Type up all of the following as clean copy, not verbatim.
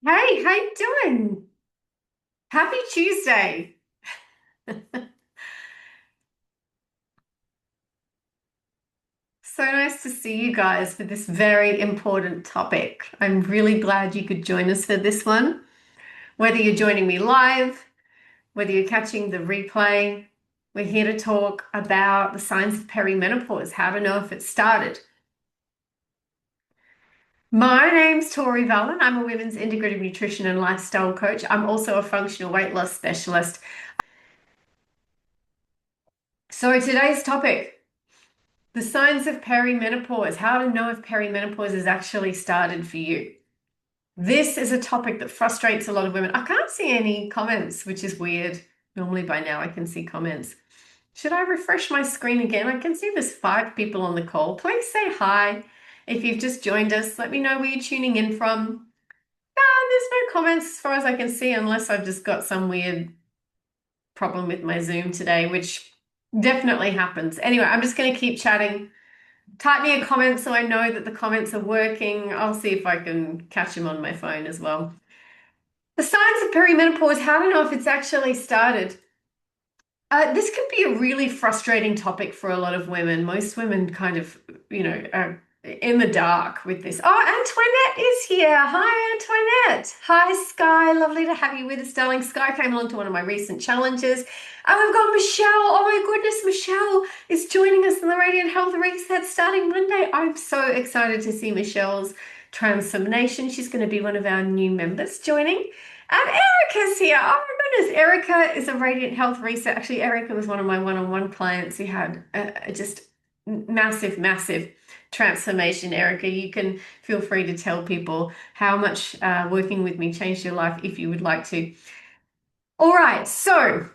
Hey, how you doing? Happy Tuesday. So nice to see you guys for this very important topic. I'm really glad you could join us for this one. Whether you're joining me live, whether you're catching the replay, we're here to talk about the signs of perimenopause, how to know if it started. My name's Tori Vallon. I'm a women's integrative nutrition and lifestyle coach. I'm also a functional weight loss specialist. So today's topic, the signs of perimenopause, how to know if perimenopause has actually started for you. This is a topic that frustrates a lot of women. I can't see any comments, which is weird. Normally by now I can see comments. Should I refresh my screen again? I can see there's 5 people on the call. Please say hi. If you've just joined us, let me know where you're tuning in from. There's no comments as far as I can see, unless I've just got some weird problem with my Zoom today, which definitely happens. Anyway, I'm just going to keep chatting. Type me a comment so I know that the comments are working. I'll see if I can catch them on my phone as well. The signs of perimenopause, how to know if it's actually started. This can be a really frustrating topic for a lot of women. Most women kind of, are in the dark with this. Oh, Antoinette is here. Hi, Antoinette. Hi, Sky. Lovely to have you with us, darling. Sky came along to one of my recent challenges. And we've got Michelle. Oh my goodness, Michelle is joining us in the Radiant Health Reset starting Monday. I'm so excited to see Michelle's transformation. She's going to be one of our new members joining. And Erica's here. Oh my goodness. Erica is a Radiant Health Reset. Actually, Erica was one of my one-on-one clients who had just massive, massive transformation. Erica, you can feel free to tell people how much working with me changed your life if you would like to. All right. So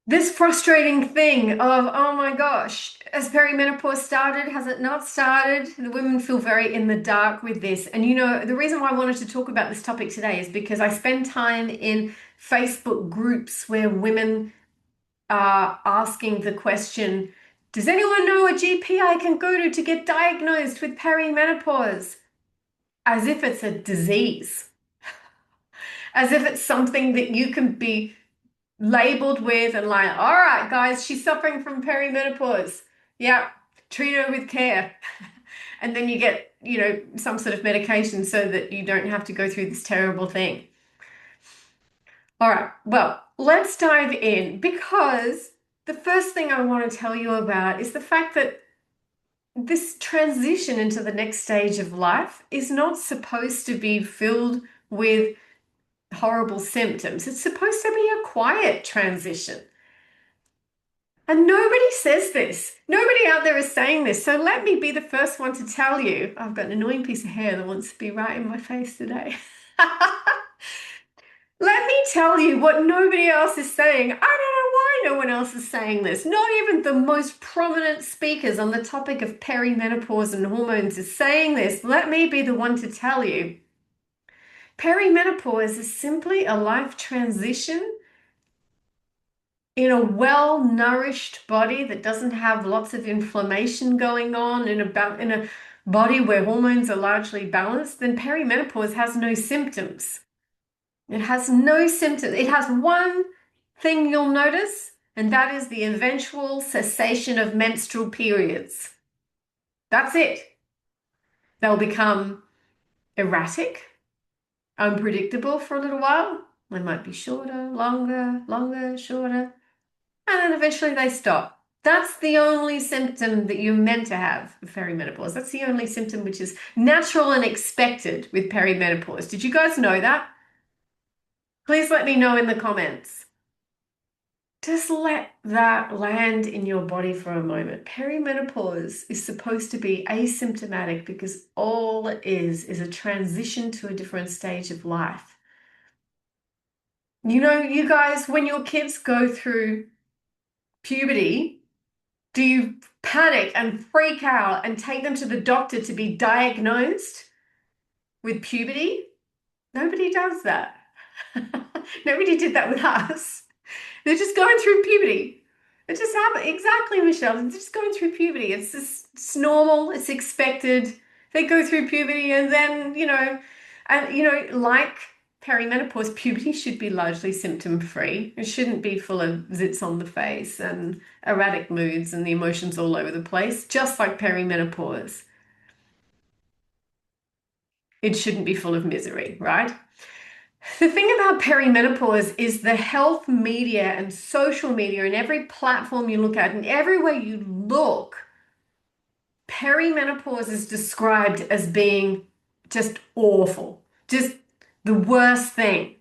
this frustrating thing of, oh my gosh, has perimenopause started? Has it not started? The women feel very in the dark with this. And the reason why I wanted to talk about this topic today is because I spend time in Facebook groups where women are asking the question, does anyone know a GP I can go to get diagnosed with perimenopause? As if it's a disease, as if it's something that you can be labeled with and like, all right, guys, she's suffering from perimenopause. Yeah, treat her with care. And then you get, some sort of medication so that you don't have to go through this terrible thing. All right, well, let's dive in because the first thing I want to tell you about is the fact that this transition into the next stage of life is not supposed to be filled with horrible symptoms. It's supposed to be a quiet transition. And nobody says this. Nobody out there is saying this. So let me be the first one to tell you. I've got an annoying piece of hair that wants to be right in my face today. Let me tell you what nobody else is saying. I don't know why no one else is saying this. Not even the most prominent speakers on the topic of perimenopause and hormones is saying this. Let me be the one to tell you. Perimenopause is simply a life transition in a well-nourished body that doesn't have lots of inflammation going on in a body where hormones are largely balanced, then perimenopause has no symptoms. It has no symptoms. It has one thing you'll notice, and that is the eventual cessation of menstrual periods. That's it. They'll become erratic, unpredictable for a little while. They might be shorter, longer, longer, shorter. And then eventually they stop. That's the only symptom that you're meant to have with perimenopause. That's the only symptom which is natural and expected with perimenopause. Did you guys know that? Please let me know in the comments. Just let that land in your body for a moment. Perimenopause is supposed to be asymptomatic because all it is a transition to a different stage of life. You guys, when your kids go through puberty, do you panic and freak out and take them to the doctor to be diagnosed with puberty? Nobody does that. Nobody did that with us. They're just going through puberty. It just happened. Exactly, Michelle. They're just going through puberty. It's normal. It's expected. They go through puberty and then, And, like perimenopause, puberty should be largely symptom-free. It shouldn't be full of zits on the face and erratic moods and the emotions all over the place, just like perimenopause. It shouldn't be full of misery, right? The thing about perimenopause is the health media and social media and every platform you look at and everywhere you look, perimenopause is described as being just awful, just the worst thing.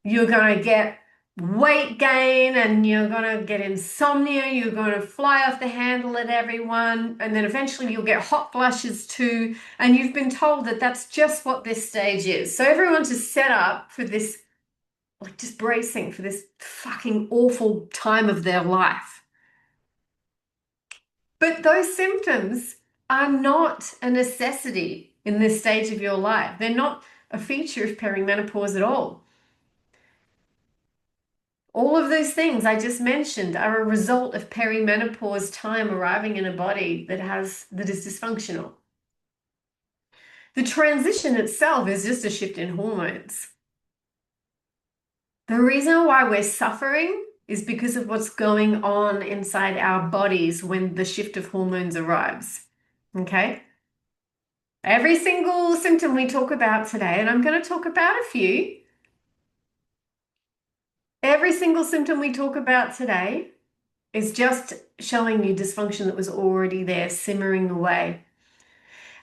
You're going to get weight gain and you're going to get insomnia. You're going to fly off the handle at everyone. And then eventually you'll get hot flushes too. And you've been told that that's just what this stage is. So everyone's just set up for this, like just bracing for this fucking awful time of their life. But those symptoms are not a necessity in this stage of your life. They're not a feature of perimenopause at all. All of those things I just mentioned are a result of perimenopause time arriving in a body that is dysfunctional. The transition itself is just a shift in hormones. The reason why we're suffering is because of what's going on inside our bodies when the shift of hormones arrives. Okay? Every single symptom we talk about today, and I'm going to talk about a few, every single symptom we talk about today is just showing you dysfunction that was already there simmering away.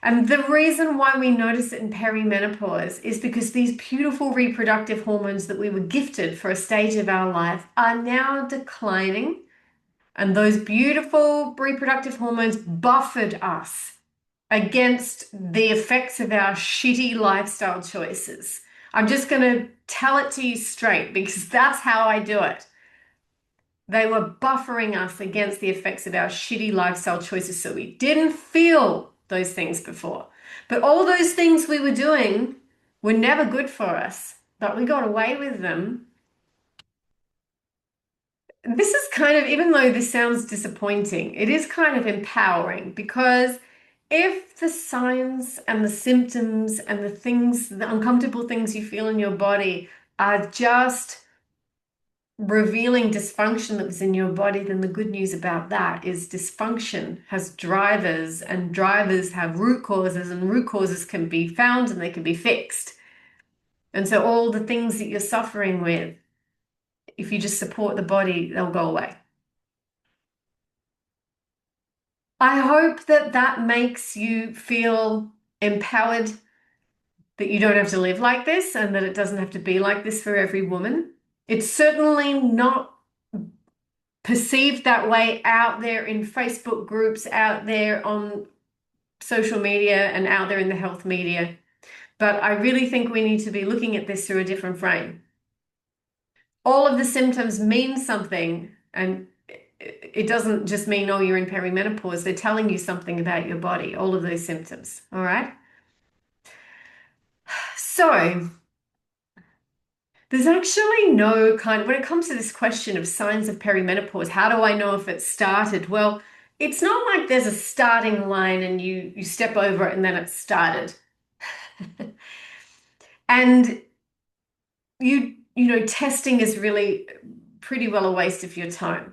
And the reason why we notice it in perimenopause is because these beautiful reproductive hormones that we were gifted for a stage of our life are now declining. And those beautiful reproductive hormones buffered us against the effects of our shitty lifestyle choices. I'm just going to tell it to you straight because that's how I do it. They were buffering us against the effects of our shitty lifestyle choices so we didn't feel those things before. But all those things we were doing were never good for us, but we got away with them. This is kind of, even though this sounds disappointing, it is kind of empowering because if the signs and the symptoms and the things, the uncomfortable things you feel in your body are just revealing dysfunction that was in your body, then the good news about that is dysfunction has drivers and drivers have root causes and root causes can be found and they can be fixed. And so all the things that you're suffering with, if you just support the body, they'll go away. I hope that that makes you feel empowered, that you don't have to live like this and that it doesn't have to be like this for every woman. It's certainly not perceived that way out there in Facebook groups, out there on social media, and out there in the health media. But I really think we need to be looking at this through a different frame. All of the symptoms mean something, and it doesn't just mean, oh, you're in perimenopause. They're telling you something about your body, all of those symptoms. All right. So there's actually no kind of, when it comes to this question of signs of perimenopause, how do I know if it started? Well, it's not like there's a starting line and you step over it and then it started. And testing is really pretty well a waste of your time.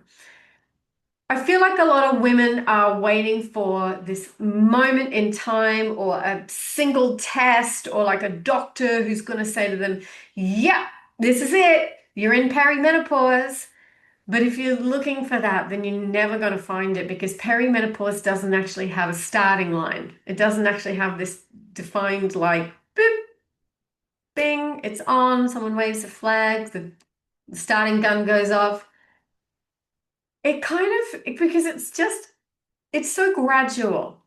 I feel like a lot of women are waiting for this moment in time or a single test or like a doctor who's going to say to them, yeah, this is it. You're in perimenopause. But if you're looking for that, then you're never going to find it because perimenopause doesn't actually have a starting line. It doesn't actually have this defined like, boop, bing, it's on, someone waves a flag, the starting gun goes off. It kind of, because it's so gradual.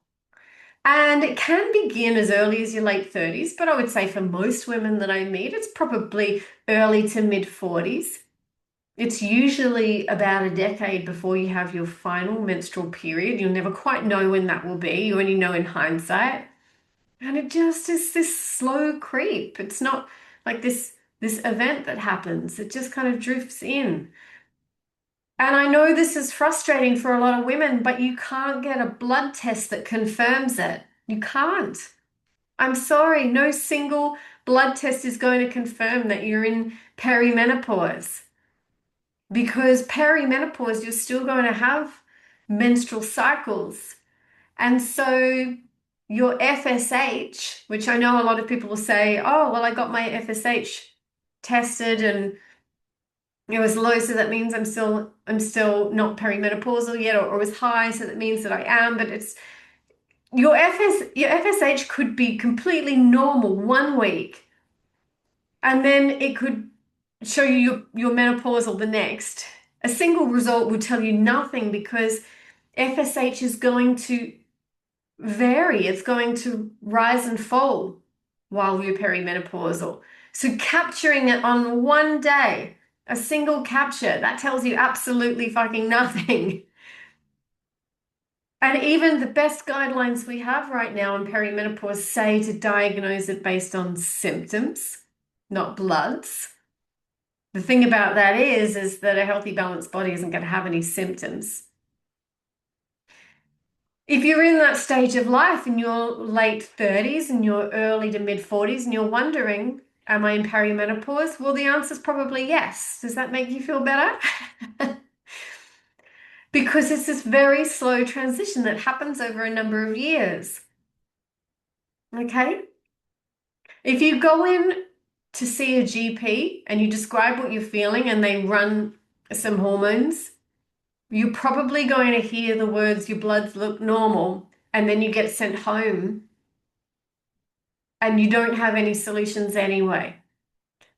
And it can begin as early as your late 30s, but I would say for most women that I meet, it's probably early to mid 40s. It's usually about a decade before you have your final menstrual period. You'll never quite know when that will be. You only know in hindsight. And it just is this slow creep. It's not like this event that happens. It just kind of drifts in. And I know this is frustrating for a lot of women, but you can't get a blood test that confirms it. You can't. I'm sorry, no single blood test is going to confirm that you're in perimenopause because perimenopause, you're still going to have menstrual cycles. And so your FSH, which I know a lot of people will say, oh, well, I got my FSH tested and it was low, so that means I'm still not perimenopausal yet, or it was high, so that means that I am, but it's your FSH could be completely normal 1 week, and then it could show you your menopausal the next. A single result will tell you nothing because FSH is going to vary. It's going to rise and fall while you're perimenopausal. So capturing it on 1 day, a single capture, that tells you absolutely fucking nothing. And even the best guidelines we have right now on perimenopause say to diagnose it based on symptoms, not bloods. The thing about that is that a healthy, balanced body isn't going to have any symptoms. If you're in that stage of life in your late 30s and your early to mid 40s and you're wondering, am I in perimenopause? Well, the answer is probably yes. Does that make you feel better? Because it's this very slow transition that happens over a number of years. Okay? If you go in to see a GP and you describe what you're feeling and they run some hormones, you're probably going to hear the words, your bloods look normal, and then you get sent home and you don't have any solutions anyway,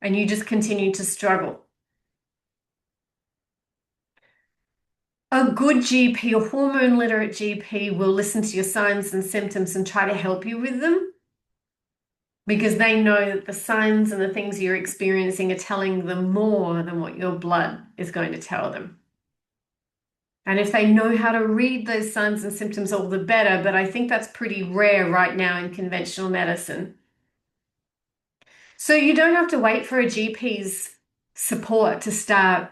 and you just continue to struggle. A good GP, a hormone literate GP, will listen to your signs and symptoms and try to help you with them because they know that the signs and the things you're experiencing are telling them more than what your blood is going to tell them. And if they know how to read those signs and symptoms, all the better. But I think that's pretty rare right now in conventional medicine. So you don't have to wait for a GP's support to start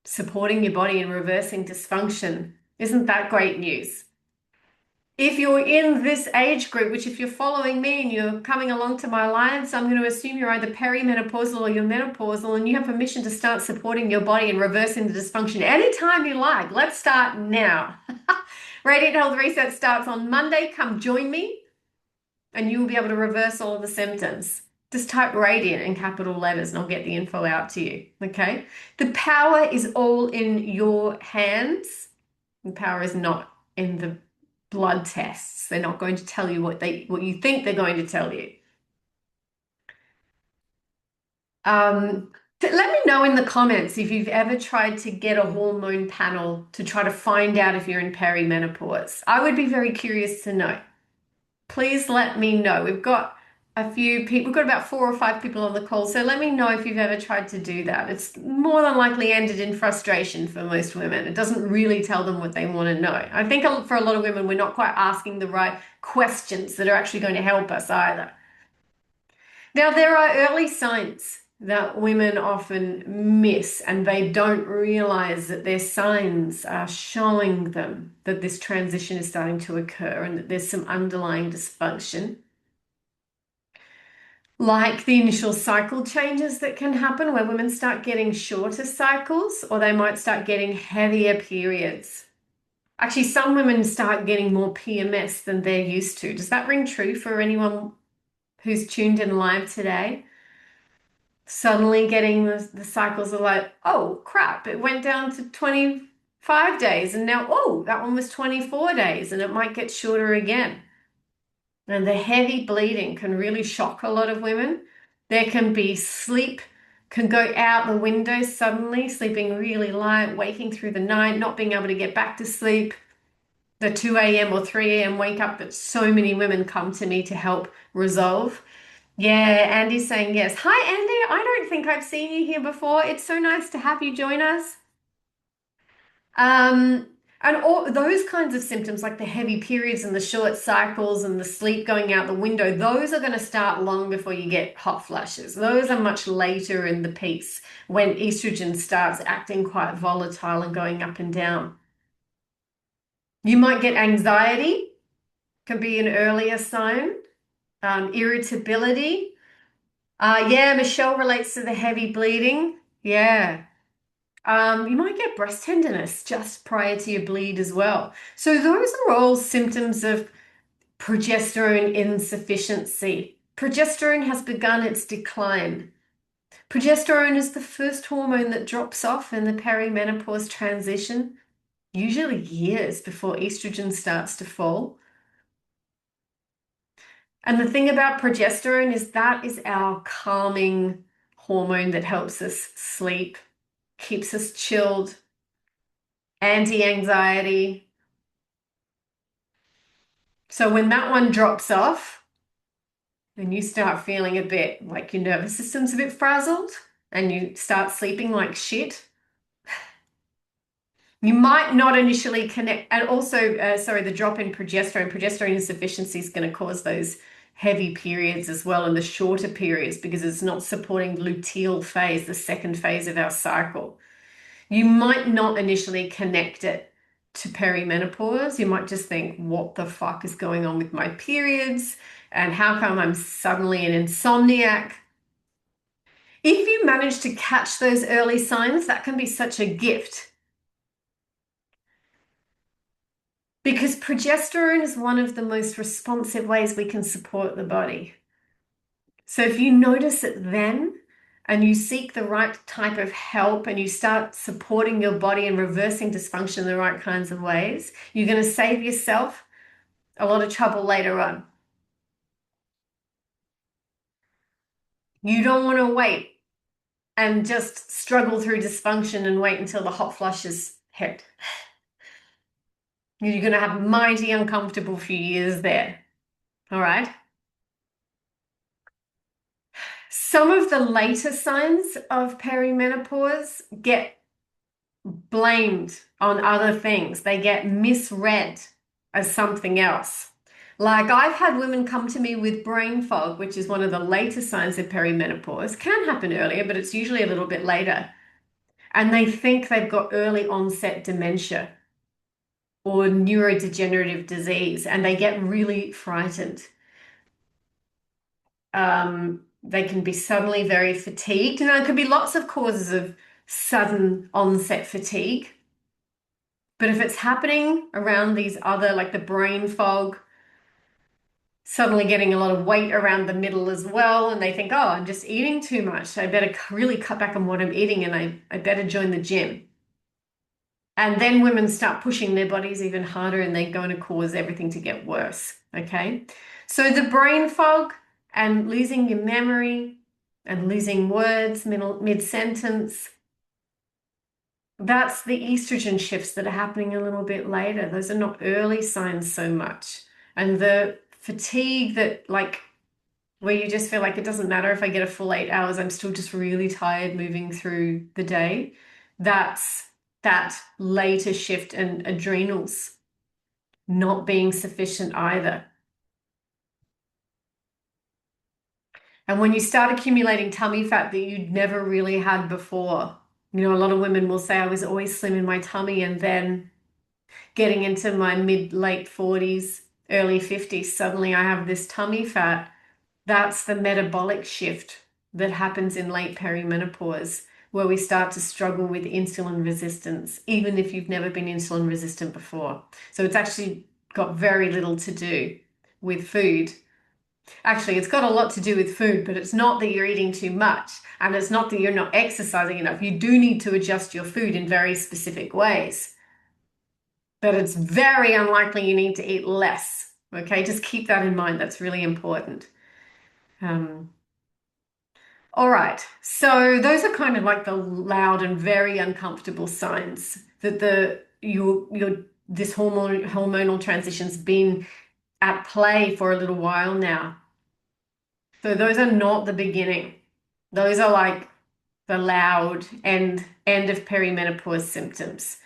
supporting your body and reversing dysfunction. Isn't that great news? If you're in this age group, which if you're following me and you're coming along to my lives, I'm going to assume you're either perimenopausal or you're menopausal, and you have permission to start supporting your body and reversing the dysfunction anytime you like. Let's start now. Radiant Health Reset starts on Monday. Come join me and you will be able to reverse all of the symptoms. Just type radiant in capital letters and I'll get the info out to you. Okay. The power is all in your hands. The power is not in the blood tests. They're not going to tell you what you think they're going to tell you. Let me know in the comments if you've ever tried to get a hormone panel to try to find out if you're in perimenopause. I would be very curious to know. Please let me know. We've got a few people, we've got about 4 or 5 people on the call, so let me know if you've ever tried to do that. It's more than likely ended in frustration for most women. It doesn't really tell them what they want to know. I think for a lot of women, we're not quite asking the right questions that are actually going to help us either. Now, there are early signs that women often miss, and they don't realize that their signs are showing them that this transition is starting to occur and that there's some underlying dysfunction. Like the initial cycle changes that can happen where women start getting shorter cycles, or they might start getting heavier periods. Actually, some women start getting more PMS than they're used to. Does that ring true for anyone who's tuned in live today? Suddenly getting the cycles are like, oh crap, it went down to 25 days and now, oh, that one was 24 days and it might get shorter again. And the heavy bleeding can really shock a lot of women. There can be sleep, can go out the window suddenly, sleeping really light, waking through the night, not being able to get back to sleep. The 2 a.m. or 3 a.m. wake up that so many women come to me to help resolve. Yeah, Andy's saying yes. Hi, Andy. I don't think I've seen you here before. It's so nice to have you join us. And all those kinds of symptoms, like the heavy periods and the short cycles and the sleep going out the window, those are going to start long before you get hot flashes. Those are much later in the piece when estrogen starts acting quite volatile and going up and down. You might get anxiety, can be an earlier sign. Irritability. Yeah, Michelle relates to the heavy bleeding. Yeah. You might get breast tenderness just prior to your bleed as well. So those are all symptoms of progesterone insufficiency. Progesterone has begun its decline. Progesterone is the first hormone that drops off in the perimenopause transition, usually years before estrogen starts to fall. And the thing about progesterone is that is our calming hormone that helps us sleep, keeps us chilled, anti-anxiety. So when that one drops off and you start feeling a bit like your nervous system's a bit frazzled and you start sleeping like shit, you might not initially connect. And also, sorry, the drop in progesterone, progesterone insufficiency is going to cause those heavy periods as well and the shorter periods because it's not supporting luteal phase, the second phase of our cycle. You might not initially connect it to perimenopause. You might just think, what the fuck is going on with my periods? And how come I'm suddenly an insomniac? If you manage to catch those early signs, that can be such a gift because progesterone is one of the most responsive ways we can support the body. So if you notice it then, and you seek the right type of help and you start supporting your body and reversing dysfunction in the right kinds of ways, you're going to save yourself a lot of trouble later on. You don't want to wait and just struggle through dysfunction and wait until the hot flushes hit. You're going to have a mighty uncomfortable few years there. All right. Some of the later signs of perimenopause get blamed on other things. They get misread as something else. Like I've had women come to me with brain fog, which is one of the later signs of perimenopause. Can happen earlier, but it's usually a little bit later. And they think they've got early onset dementia or neurodegenerative disease, and they get really frightened. They can be suddenly very fatigued, and there could be lots of causes of sudden onset fatigue. But if it's happening around these other, like the brain fog, suddenly getting a lot of weight around the middle as well, and they think, oh, I'm just eating too much. I better really cut back on what I'm eating and I better join the gym. And then women start pushing their bodies even harder and they're going to cause everything to get worse. Okay. So the brain fog and losing your memory and losing words mid-sentence, that's the estrogen shifts that are happening a little bit later. Those are not early signs so much. And the fatigue that like where you just feel like it doesn't matter if I get a full 8 hours, I'm still just really tired moving through the day. That's that later shift in adrenals not being sufficient either. And when you start accumulating tummy fat that you'd never really had before, you know, a lot of women will say I was always slim in my tummy and then getting into my late 40s, early 50s, suddenly I have this tummy fat. That's the metabolic shift that happens in late perimenopause, where we start to struggle with insulin resistance, even if you've never been insulin resistant before. So it's actually got very little to do with food. Actually, it's got a lot to do with food, but it's not that you're eating too much, and it's not that you're not exercising enough. You do need to adjust your food in very specific ways, but it's very unlikely you need to eat less. Okay, just keep that in mind. That's really important. All right, so those are kind of like the loud and very uncomfortable signs that your this hormonal transition's been at play for a little while now. So those are not the beginning. Those are like the loud end of perimenopause symptoms.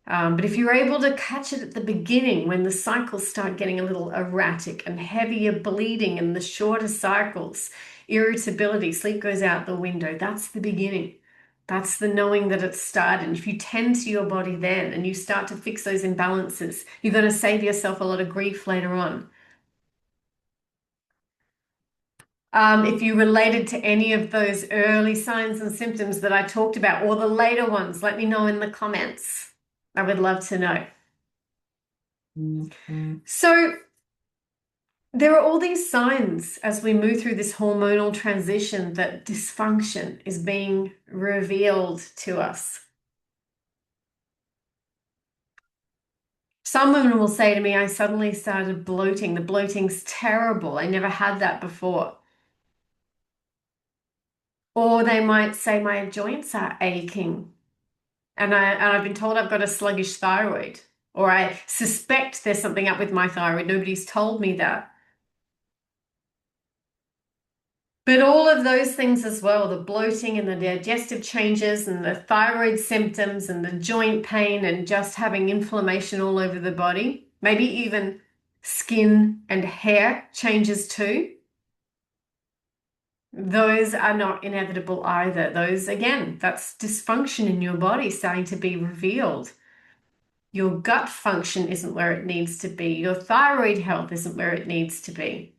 But if you're able to catch it at the beginning, when the cycles start getting a little erratic and heavier bleeding and the shorter cycles, irritability, sleep goes out the window, that's the beginning. That's the knowing that it's started. If you tend to your body then and you start to fix those imbalances, you're going to save yourself a lot of grief later on. If you related to any of those early signs and symptoms that I talked about, or the later ones, let me know in the comments. I would love to know. So there are all these signs as we move through this hormonal transition that dysfunction is being revealed to us. Some women will say to me, I suddenly started bloating. The bloating's terrible. I never had that before. Or they might say my joints are aching. And I've been told I've got a sluggish thyroid. Or I suspect there's something up with my thyroid. Nobody's told me that. But all of those things as well, the bloating and the digestive changes and the thyroid symptoms and the joint pain and just having inflammation all over the body, maybe even skin and hair changes too. Those are not inevitable either. Those, again, that's dysfunction in your body starting to be revealed. Your gut function isn't where it needs to be. Your thyroid health isn't where it needs to be.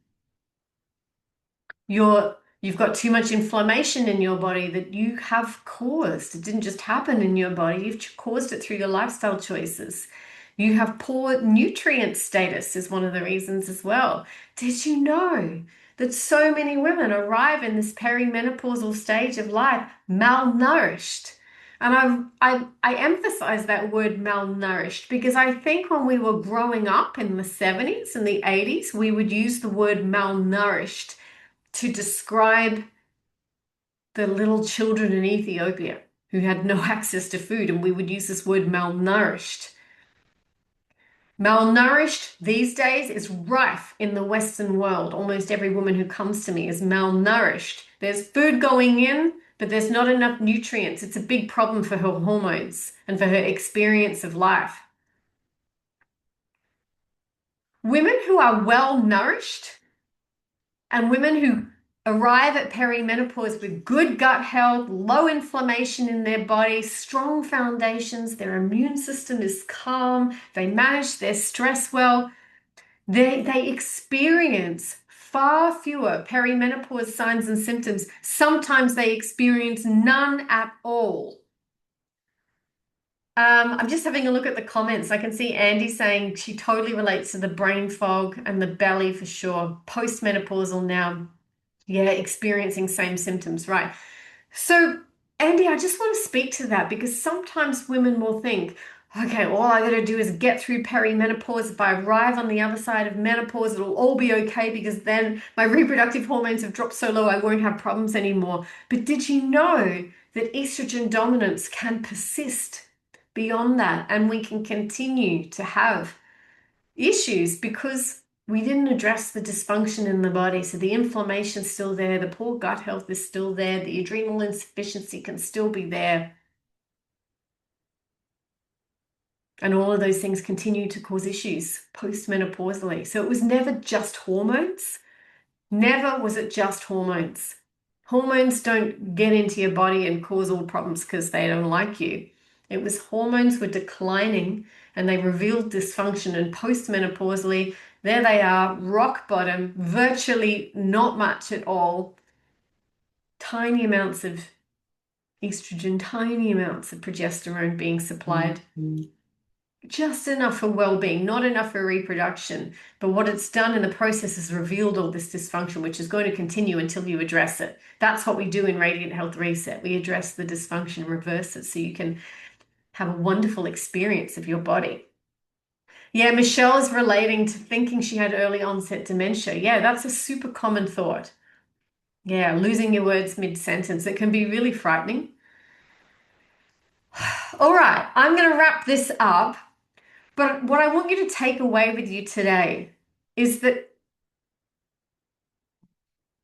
You've got too much inflammation in your body that you have caused. It didn't just happen in your body. You've caused it through your lifestyle choices. You have poor nutrient status is one of the reasons as well. Did you know that so many women arrive in this perimenopausal stage of life malnourished? And I emphasize that word malnourished because I think when we were growing up in the 70s and the 80s, we would use the word malnourished to describe the little children in Ethiopia who had no access to food, and we would use this word malnourished. Malnourished these days is rife in the Western world. Almost every woman who comes to me is malnourished. There's food going in, but there's not enough nutrients. It's a big problem for her hormones and for her experience of life. Women who are well nourished and women who arrive at perimenopause with good gut health, low inflammation in their body, strong foundations, their immune system is calm, they manage their stress well, they experience far fewer perimenopause signs and symptoms. Sometimes they experience none at all. I'm just having a look at the comments. I can see Andy saying she totally relates to the brain fog and the belly for sure. Postmenopausal now. Yeah, experiencing same symptoms, right. So, Andy, I just want to speak to that because sometimes women will think, okay, all I got to do is get through perimenopause. If I arrive on the other side of menopause, it'll all be okay because then my reproductive hormones have dropped so low I won't have problems anymore. But did you know that estrogen dominance can persist beyond that and we can continue to have issues because we didn't address the dysfunction in the body. So the inflammation's still there, the poor gut health is still there, the adrenal insufficiency can still be there. And all of those things continue to cause issues postmenopausally. So it was never just hormones. Never was it just hormones. Hormones don't get into your body and cause all problems because they don't like you. It was hormones were declining and they revealed dysfunction, and postmenopausally, there they are, rock bottom, virtually not much at all. Tiny amounts of estrogen, tiny amounts of progesterone being supplied. Just enough for well-being, not enough for reproduction. But what it's done in the process is revealed all this dysfunction, which is going to continue until you address it. That's what we do in Radiant Health Reset. We address the dysfunction, reverse it, so you can have a wonderful experience of your body. Yeah, Michelle is relating to thinking she had early onset dementia. Yeah, that's a super common thought. Yeah, losing your words mid-sentence. It can be really frightening. All right, I'm going to wrap this up. But what I want you to take away with you today is that,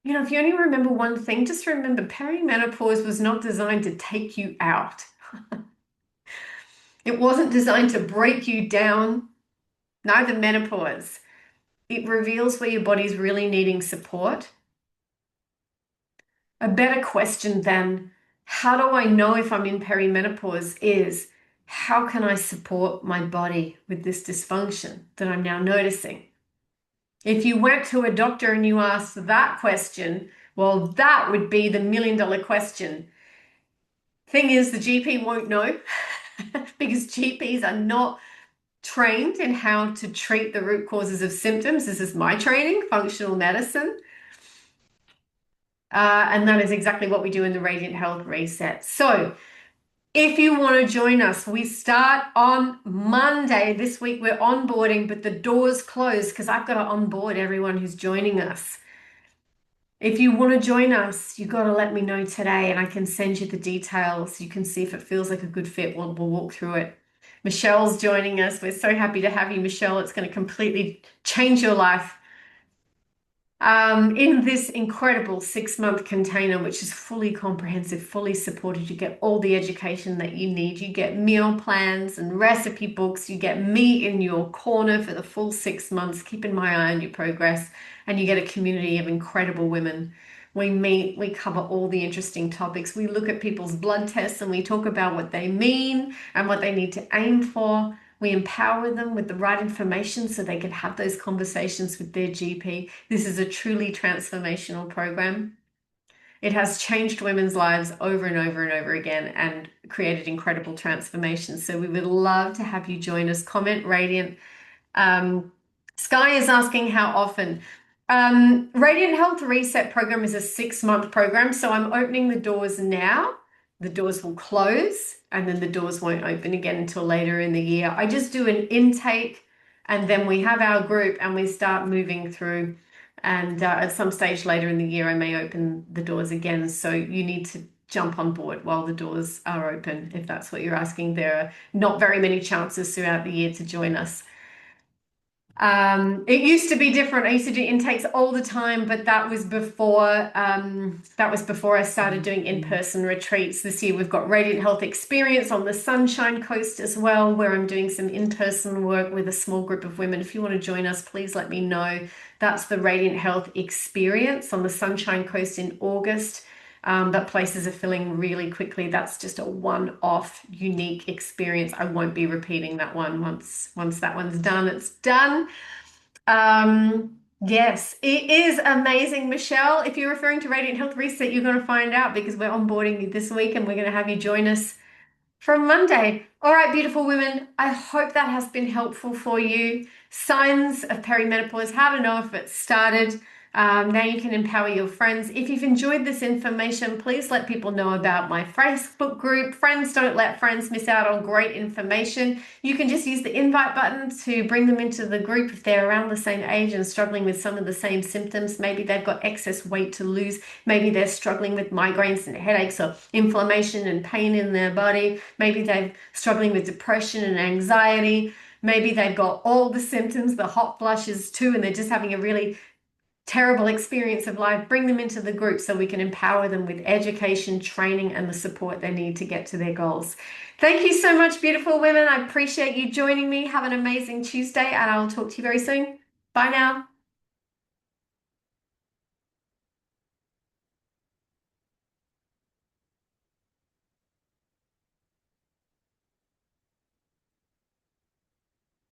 if you only remember one thing, just remember perimenopause was not designed to take you out. It wasn't designed to break you down, neither menopause. It reveals where your body's really needing support. A better question than, how do I know if I'm in perimenopause is, how can I support my body with this dysfunction that I'm now noticing? If you went to a doctor and you asked that question, Well, that would be the million-dollar question. Thing is, the GP won't know because GPs are not trained in how to treat the root causes of symptoms. This is my training, functional medicine. And that is exactly what we do in the Radiant Health Reset. So, if you want to join us, we start on Monday. This week we're onboarding, but the doors close because I've got to onboard everyone who's joining us. If you want to join us, you got to let me know today and I can send you the details. You can see if it feels like a good fit. We'll walk through it. Michelle's joining us. We're so happy to have you, Michelle. It's going to completely change your life. In this incredible 6-month container, which is fully comprehensive, fully supported, you get all the education that you need. You get meal plans and recipe books. You get me in your corner for the full 6 months, keeping my eye on your progress. And you get a community of incredible women. We meet, we cover all the interesting topics. We look at people's blood tests and we talk about what they mean and what they need to aim for. We empower them with the right information so they can have those conversations with their GP. This is a truly transformational program. It has changed women's lives over and over and over again and created incredible transformations. So we would love to have you join us. Comment Radiant. Sky is asking how often. Radiant Health Reset program is a 6-month program. So I'm opening the doors now. The doors will close and then the doors won't open again until later in the year. I just do an intake and then we have our group and we start moving through. And at some stage later in the year, I may open the doors again. So you need to jump on board while the doors are open, if that's what you're asking. There are not very many chances throughout the year to join us. It used to be different. I used to do intakes all the time, but that was before I started doing in-person retreats. This year we've got Radiant Health Experience on the Sunshine Coast as well, where I'm doing some in-person work with a small group of women. If you want to join us, please let me know. That's the Radiant Health Experience on the Sunshine Coast in August. But places are filling really quickly. That's just a one-off unique experience. I won't be repeating that one once that one's done. It's done. Yes, it is amazing, Michelle. If you're referring to Radiant Health Reset, you're going to find out because we're onboarding you this week and we're going to have you join us from Monday. All right, beautiful women. I hope that has been helpful for you. Signs of perimenopause, how to know if it's started. Now you can empower your friends. If you've enjoyed this information, please let people know about my Facebook group. Friends don't let friends miss out on great information. You can just use the invite button to bring them into the group if they're around the same age and struggling with some of the same symptoms. Maybe they've got excess weight to lose. Maybe they're struggling with migraines and headaches or inflammation and pain in their body. Maybe they're struggling with depression and anxiety. Maybe they've got all the symptoms, the hot flushes too, and they're just having a really terrible experience of life. Bring them into the group so we can empower them with education, training, and the support they need to get to their goals. Thank you so much, beautiful women. I appreciate you joining me. Have an amazing Tuesday, and I'll talk to you very soon. Bye now.